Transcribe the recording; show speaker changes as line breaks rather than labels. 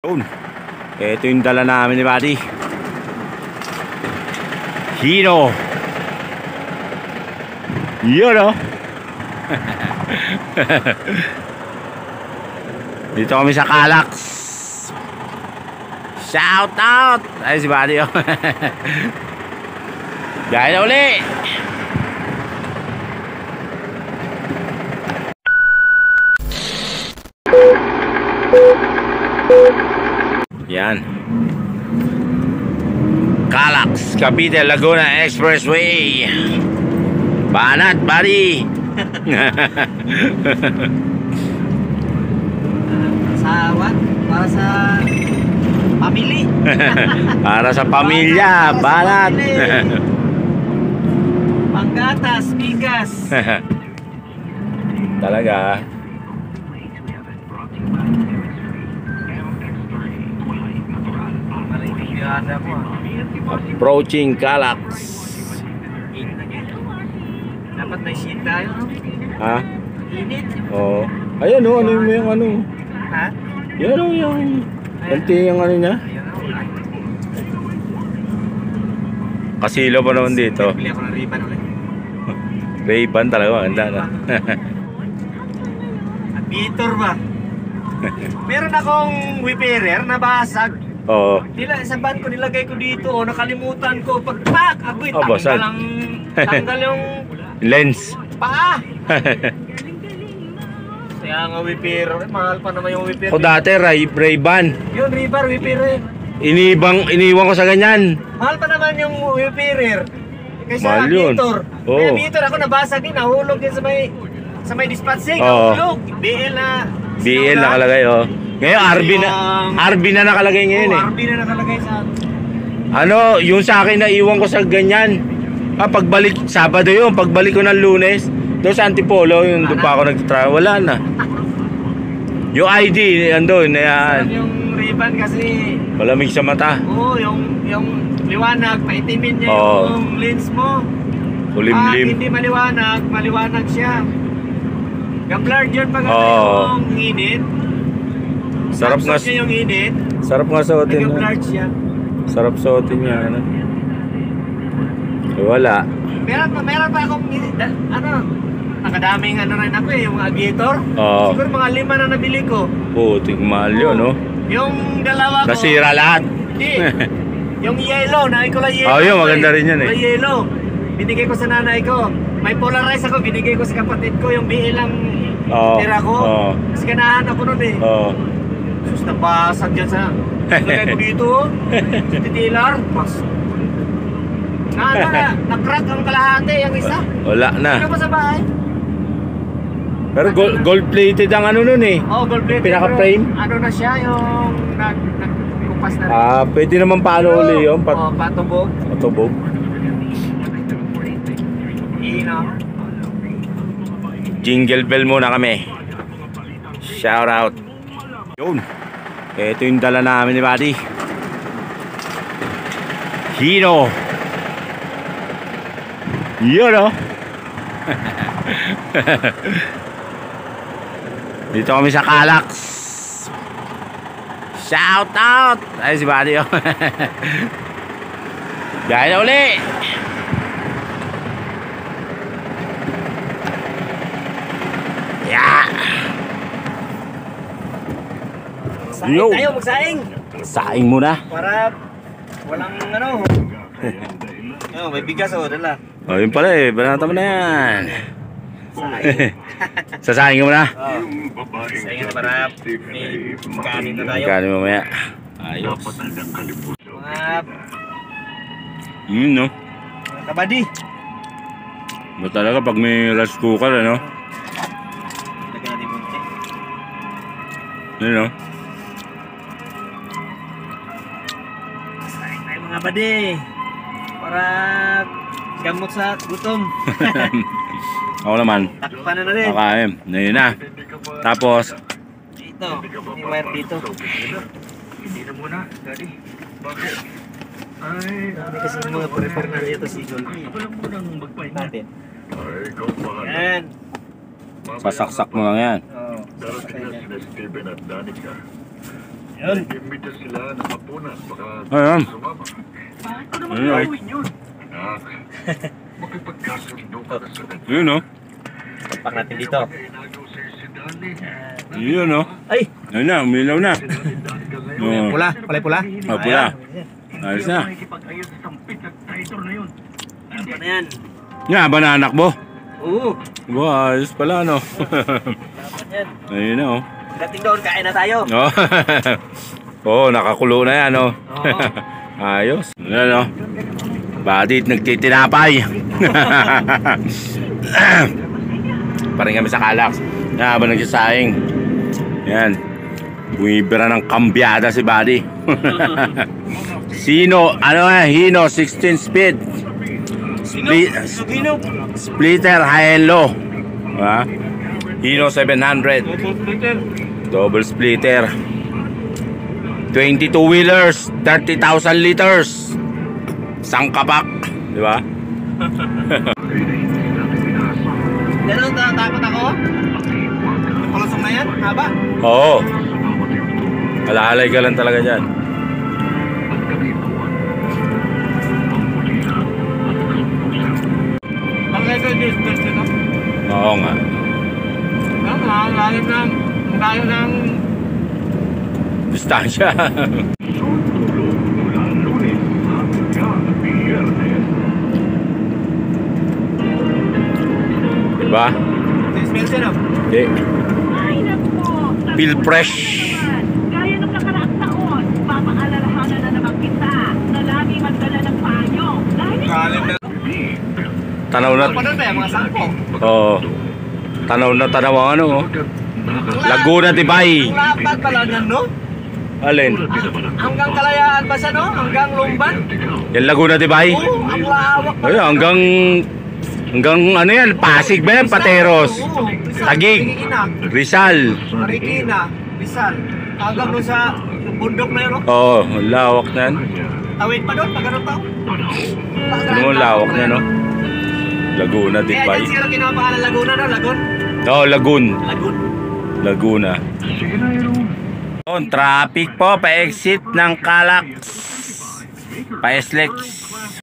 Yun. Ito yung dala namin ni Buddy. Hino. Yun o. Dito kami sa Calax. Shout out. Ay si Buddy o. Gaya na uli. Yan. Calax, Cavite, Laguna Expressway. Banat, Buddy.
Sa what? Para sa family.
Para sa pamilya, banat.
Panggatas, bigas.
Talaga. Approaching Calax.
Dapat may shit tayo, no?
Ha?
Init.
Oo. Ayan o, ano yung ano?
Ha?
Yan o, yung kanti yung ano niya. Kasilo pa naman dito.
Bili ako ng ribbon ulit.
Ray-Ban talaga, maganda na.
At Vitor ba? Meron akong whipperer na basag.
Oo.
Sa van ko nilagay ko dito, nakalimutan ko. Pagpak, agoy,
basag.
tanggal yung
Lens.
paa. Kaya nga whipperer, mahal pa naman yung whipperer.
Ako dati, Ray-Ban.
Yun, river, whipperer.
Iniwan ko sa ganyan.
Mahal pa naman yung whipperer. Kaysa
Mahal yun.
Vitor.
Oo.
Kaya Vitor, ako nabasag din, nahulog din sa may dispatching.
Oo.
Nahulog. BL
BL nakalagay, oh. Ngayon, RB na nakalagay ngayon eh.
RB na nakalagay sa...
Ano, yung sa akin na iwan ko sa ganyan. Pagbalik, Sabado yun, pagbalik ko ng Lunes, doon sa Antipolo, yung doon pa ako nag-travel, wala na. Yung ID, andun, yan.
Yung ribbon kasi...
Malamig sa mata.
Oo, yung liwanag, paitimin niya yung lens mo.
Kulimlim.
Hindi maliwanag siya. Gamblard yun pag yung init.
Sarap nga,
niya yung init.
sarap nga suotin.
Gamblard siya.
Sarap suotin niya, ano. Eh, wala.
Meron pa akong, nakadaming rin ako yung aviator.
Oo.
Siguro mga 5 na nabili ko.
Putik mahal yun, no?
Yung dalawa ko.
Nasira lahat.
Hindi. Yung yellow, nakay ko lang yellow.
Yun, maganda rin yan eh.
Yung yellow. Binigay ko sa nanay ko. May polarize ako, binigay ko sa kapatid ko. Yung BL lang tira ko. Kasi ganahan ako nun eh.
Oo.
Sus, nabasag dyan sa... Lagay ko dito. Sa titilar. Mas... Na-crack ang kalahati, yung isa.
Wala na.
Ano pa sa bahay?
Pero gold plated ang ano nun eh.
Oo, gold plated.
Pinaka-frame?
Ano na siya, yung nagkupas na rin.
Pwede naman paano uli yun?
Patubog.
Patubog. Jingle bell muna kami. Shout out. Yun. Ito yung dala namin ni Buddy. Hino. Yun o. Dito kami sa Calax. Shout out. Ay si Buddy o. Gaya na uli. Yeah.
Saing tayo, magsaing.
Saing muna.
Para walang may bigas dala.
Oh, yun pala eh. Banata mo na yan.
Saing.
Sasaing mo na.
Saing na para may kanin na tayo.
Kanin mamaya. Ayos.
Mga
No?
kabady.
Ba talaga pag may rice cooker, ano?
Lagyan natin munti.
Yun, no?
Saing tayo mga kabady. Para gamot sa gutom.
Ako naman.
Takpan na rin.
Kakain. Ngayon na. Tapos,
Ito, may wire dito.
Hindi na muna, daddy. Bakit? Ay,
Hindi kasi mga prepare na dito si Gold.
ako lang munang magpahinga.
Natin.
Ay, ikaw bahala.
Yan.
sasaksak mo lang yan.
Oh,
Darating na sila Steven at Danica.
Yun.
Imbita sila na mapunas. Baka
Ayan.
sumama.
Bakit ko naman
Ayun, ay.
gawin yun?
Anak, makipagkasundo ka na sa kanya.
Yun, oh.
Pag natin dito.
Inagaw sa si Dani.
Yun, oh.
Ay!
Ayun na, umilaw na.
Sinalitan ka ngayon.
Oo.
Pula. Kulay pula.
Oh, pula.
Ayan.
Ayos na.
Makikipag-ayos sa sampit at traitor na yun.
Ano na yan?
Nga, ba na anak mo?
Oo.
Ba, ayos pala, no?
Dapat yan.
Ayun na, oh.
Dating doon, kain na tayo.
Oh. Oo, nakakulo na yan, oh.
Oo.
Ayos. Yan, oh. Badit, nagtitinapay. Paring kami sa Calax. Yan, habang nagsasaing. Yan. Bumibira ng kambyada si Buddy. Sino, ano Hino, 16 speed. Splitter high and low. Ha? Hino 700. Double splitter. 22 wheelers, 30,000 liters. Isang kapak, di ba?
Ganun, takot ako. Yung palusong na yan, haba.
Oo. Alalay ka lang talaga dyan.
Ang ito yung distance ito.
Oo nga.
Ang lalim ng
Distansya. Diba?
distance ito.
Di.
Ay, naku!
Feel fresh.
Gaya nung nakaraang taon, papaalalahanan na naman kita na lagi magdala ng payo. Dahil
Lalim na.
Tanaw na.
Ano pa doon ba yung mga sampo?
Oo. Tanaw na tanaw ang ano. Oh. Laguna, Tibay.
Ang lapad pala niyan, no?
Alin?
Hanggang Kalayaan ba siya, no? Hanggang Lumban?
Yan Laguna, Tibay.
Oo, ang lawak
Ay, hanggang ano yan? Pasig ba yan? Pateros.
Oo, Rizal,
Taguig.
Marikina,
Rizal.
Marikina, Rizal. Hanggang doon sa bundok na yun, no?
Oo, lawak na yan.
Tawid pa doon, pag ganun tao.
Ano mo, lawak na, no? Laguna,
Kaya
Tibay.
dyan siguro kinapangalan Laguna, no? Lagun?
Oo, Lagun.
Lagun.
Laguna. Traffic po, pa-exit ng Calax. Pa-SLEX.